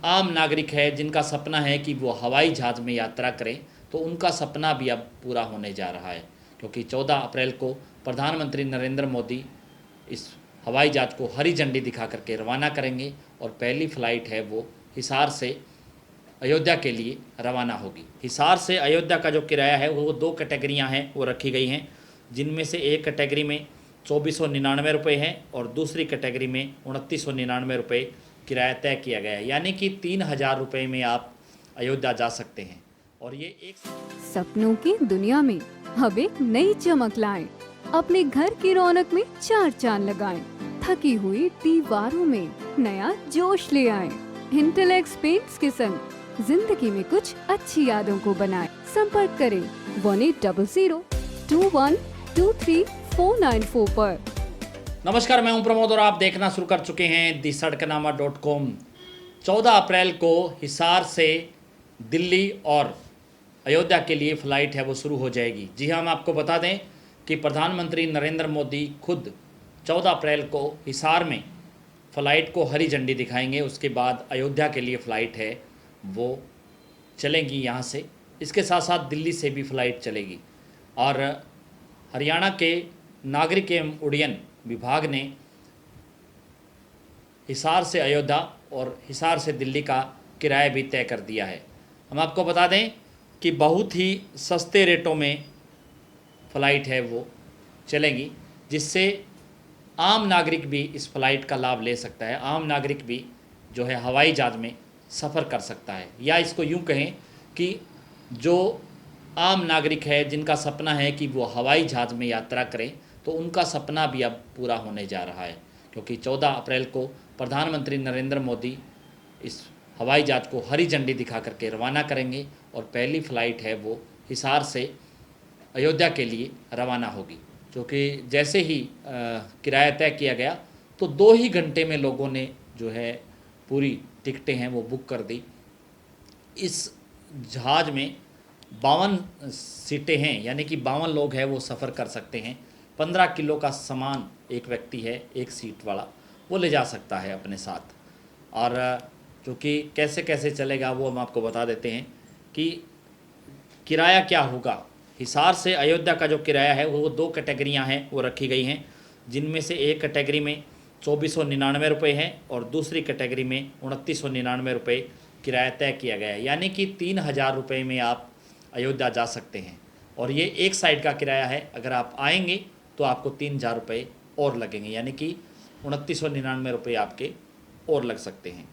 आम नागरिक है जिनका सपना है कि वो हवाई जहाज़ में यात्रा करें, तो उनका सपना भी अब पूरा होने जा रहा है, क्योंकि 14 अप्रैल को प्रधानमंत्री नरेंद्र मोदी इस हवाई जहाज़ को हरी झंडी दिखा करके रवाना करेंगे और पहली फ़्लाइट है वो हिसार से अयोध्या के लिए रवाना होगी। हिसार से अयोध्या का जो किराया है वो 2 कैटेगरियाँ हैं वो रखी गई हैं, जिनमें से एक कैटेगरी में 2499 रुपये है और दूसरी कैटेगरी में 2999 रुपये किराया तय किया गया है, यानी कि 3000 रुपये में आप अयोध्या जा सकते हैं। और ये एक सपनों की दुनिया में अब एक नई चमक लाएं, अपने घर की रौनक में 4 चांद लगाएं, थकी हुई दीवारों में नया जोश ले आएं। इंटेलेक्स पेंट्स के संग जिंदगी में कुछ अच्छी यादों को बनाएं। संपर्क करें 182221239494 पर। नमस्कार, मैं हूं प्रमोद और आप देखना शुरू कर चुके हैं thesadkanaama.com। 14 अप्रैल को हिसार से दिल्ली और अयोध्या के लिए फ़्लाइट है वो शुरू हो जाएगी। जी हाँ, हम आपको बता दें कि प्रधानमंत्री नरेंद्र मोदी खुद 14 अप्रैल को हिसार में फ़्लाइट को हरी झंडी दिखाएंगे। उसके बाद अयोध्या के लिए फ़्लाइट है वो चलेंगी यहाँ से। इसके साथ साथ दिल्ली से भी फ़्लाइट चलेगी। और हरियाणा के नागरिक एवं उड्डयन विभाग ने हिसार से अयोध्या और हिसार से दिल्ली का किराया भी तय कर दिया है। हम आपको बता दें कि बहुत ही सस्ते रेटों में फ़्लाइट है वो चलेंगी, जिससे आम नागरिक भी इस फ़्लाइट का लाभ ले सकता है। आम नागरिक भी जो है हवाई जहाज़ में सफ़र कर सकता है, या इसको यूँ कहें कि जो आम नागरिक है जिनका सपना है कि वो हवाई जहाज़ में यात्रा करें, तो उनका सपना भी अब पूरा होने जा रहा है, क्योंकि 14 अप्रैल को प्रधानमंत्री नरेंद्र मोदी इस हवाई जहाज़ को हरी झंडी दिखा करके रवाना करेंगे और पहली फ़्लाइट है वो हिसार से अयोध्या के लिए रवाना होगी। क्योंकि जैसे ही किराया तय किया गया तो 2 ही घंटे में लोगों ने जो है पूरी टिकटें हैं वो बुक कर दी। इस जहाज़ में 52 सीटें हैं, यानी कि 52 लोग हैं वो सफ़र कर सकते हैं। 15 किलो का सामान एक व्यक्ति है, एक सीट वाला, वो ले जा सकता है अपने साथ। और चूँकि कैसे कैसे चलेगा वो हम आपको बता देते हैं कि किराया क्या होगा। हिसार से अयोध्या का जो किराया है वो 2 कैटेगरियाँ हैं वो रखी गई हैं, जिनमें से एक कैटेगरी में 2499 रुपये है और दूसरी कैटेगरी में 2999 रुपये किराया तय किया गया है, यानी कि 3000 रुपये में आप अयोध्या जा सकते हैं। और ये एक साइड का किराया है, अगर आप आएंगे तो आपको 3000 रुपये और लगेंगे, यानी कि 2999 रुपये आपके और लग सकते हैं।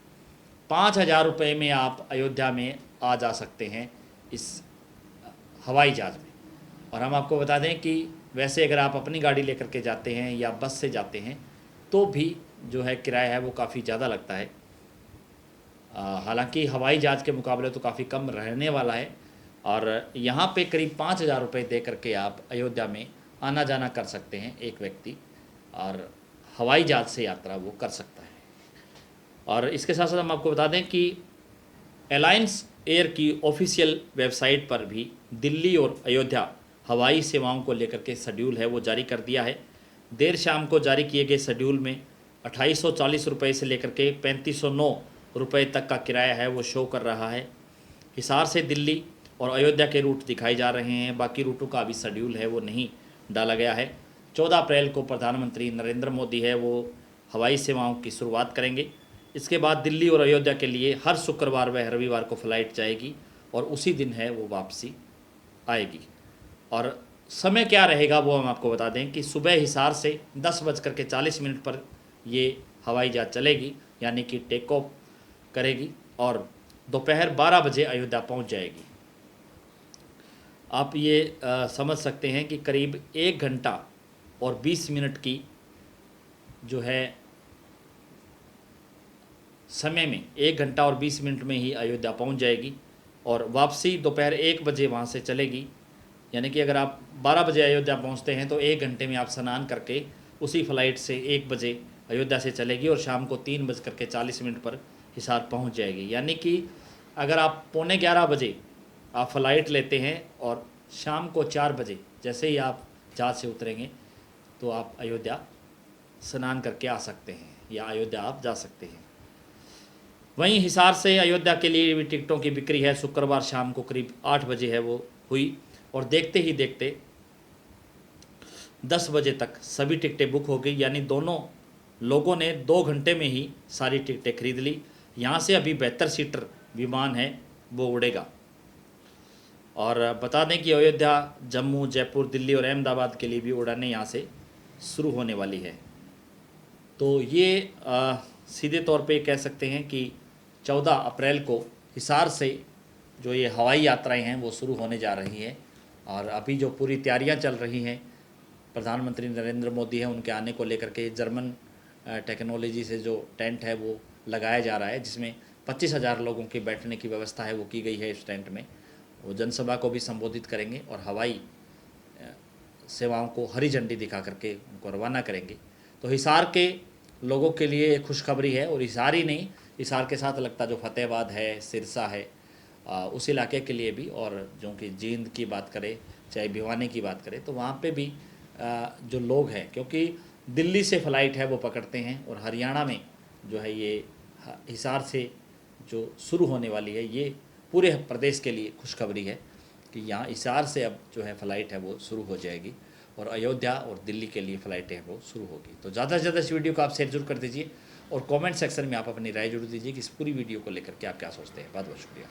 5000 रुपये में आप अयोध्या में आ जा सकते हैं इस हवाई जहाज़ में। और हम आपको बता दें कि वैसे अगर आप अपनी गाड़ी लेकर के जाते हैं या बस से जाते हैं तो भी जो है किराया है वो काफ़ी ज़्यादा लगता है। हालांकि हवाई जहाज़ के मुकाबले तो काफ़ी कम रहने वाला है। और यहाँ पे करीब 5000 रुपये दे करके आप अयोध्या में आना जाना कर सकते हैं एक व्यक्ति, और हवाई जहाज़ से यात्रा वो कर सकता है। और इसके साथ साथ हम आपको बता दें कि एलायंस एयर की ऑफिशियल वेबसाइट पर भी दिल्ली और अयोध्या हवाई सेवाओं को लेकर के शेड्यूल है वो जारी कर दिया है। देर शाम को जारी किए गए शेड्यूल में 2840 रुपये से लेकर के 3509 रुपये तक का किराया है वो शो कर रहा है। हिसार से दिल्ली और अयोध्या के रूट दिखाए जा रहे हैं, बाकी रूटों का अभी शेड्यूल है वो नहीं डाला गया है। 14 अप्रैल को प्रधानमंत्री नरेंद्र मोदी है वो हवाई सेवाओं की शुरुआत करेंगे। इसके बाद दिल्ली और अयोध्या के लिए हर शुक्रवार व रविवार को फ़्लाइट जाएगी और उसी दिन है वो वापसी आएगी। और समय क्या रहेगा वो हम आपको बता दें कि सुबह हिसार से 10:40 पर ये हवाई जहाज़ चलेगी, यानी कि टेक ऑफ करेगी और दोपहर 12 बजे अयोध्या पहुंच जाएगी। आप ये समझ सकते हैं कि करीब 1 घंटा और 20 मिनट की जो है समय में 1 घंटा और 20 मिनट में ही अयोध्या पहुंच जाएगी और वापसी दोपहर 1 बजे वहाँ से चलेगी। यानी कि अगर आप 12 बजे अयोध्या पहुँचते हैं तो 1 घंटे में आप स्नान करके उसी फ़्लाइट से 1 बजे अयोध्या से चलेगी और शाम को 3:40 पर हिसार पहुँच जाएगी। यानी कि अगर आप 11:15 बजे आप फ़्लाइट लेते हैं और शाम को 4 बजे जैसे ही आप जहाज़ से उतरेंगे तो आप अयोध्या स्नान करके आ सकते हैं या अयोध्या आप जा सकते हैं। वहीं हिसार से अयोध्या के लिए भी टिकटों की बिक्री है, शुक्रवार शाम को करीब 8 बजे है वो हुई और देखते ही देखते 10 बजे तक सभी टिकटें बुक हो गई, यानी दोनों लोगों ने 2 घंटे में ही सारी टिकटें खरीद ली। यहाँ से अभी 72 सीटर विमान है वो उड़ेगा। और बता दें कि अयोध्या, जम्मू, जयपुर, दिल्ली और अहमदाबाद के लिए भी उड़ानें यहाँ से शुरू होने वाली है। तो ये सीधे तौर पे कह सकते हैं कि 14 अप्रैल को हिसार से जो ये हवाई यात्राएं हैं वो शुरू होने जा रही हैं। और अभी जो पूरी तैयारियां चल रही हैं, प्रधानमंत्री नरेंद्र मोदी हैं, उनके आने को लेकर के जर्मन टेक्नोलॉजी से जो टेंट है वो लगाया जा रहा है, जिसमें 25,000 लोगों की बैठने की व्यवस्था है वो की गई है। इस टेंट में वो जनसभा को भी संबोधित करेंगे और हवाई सेवाओं को हरी झंडी दिखा करके उनको रवाना करेंगे। तो हिसार के लोगों के लिए एक खुशखबरी है, और हिसार ही नहीं, हिसार के साथ लगता जो फतेहाबाद है, सिरसा है, उस इलाके के लिए भी, और जो कि जींद की बात करें, चाहे भिवानी की बात करें, तो वहाँ पे भी जो लोग हैं, क्योंकि दिल्ली से फ़्लाइट है वो पकड़ते हैं, और हरियाणा में जो है ये हिसार से जो शुरू होने वाली है, ये पूरे प्रदेश के लिए खुशखबरी है कि यहाँ हिसार से अब जो है फ़्लाइट है वो शुरू हो जाएगी, और अयोध्या और दिल्ली के लिए फ़्लाइटें हैं वो शुरू होगी। तो ज़्यादा से ज़्यादा इस वीडियो को आप शेयर जरूर कर दीजिए, और कमेंट सेक्शन में आप अपनी राय जरूर दीजिए कि इस पूरी वीडियो को लेकर के आप क्या सोचते हैं। बहुत बहुत शुक्रिया।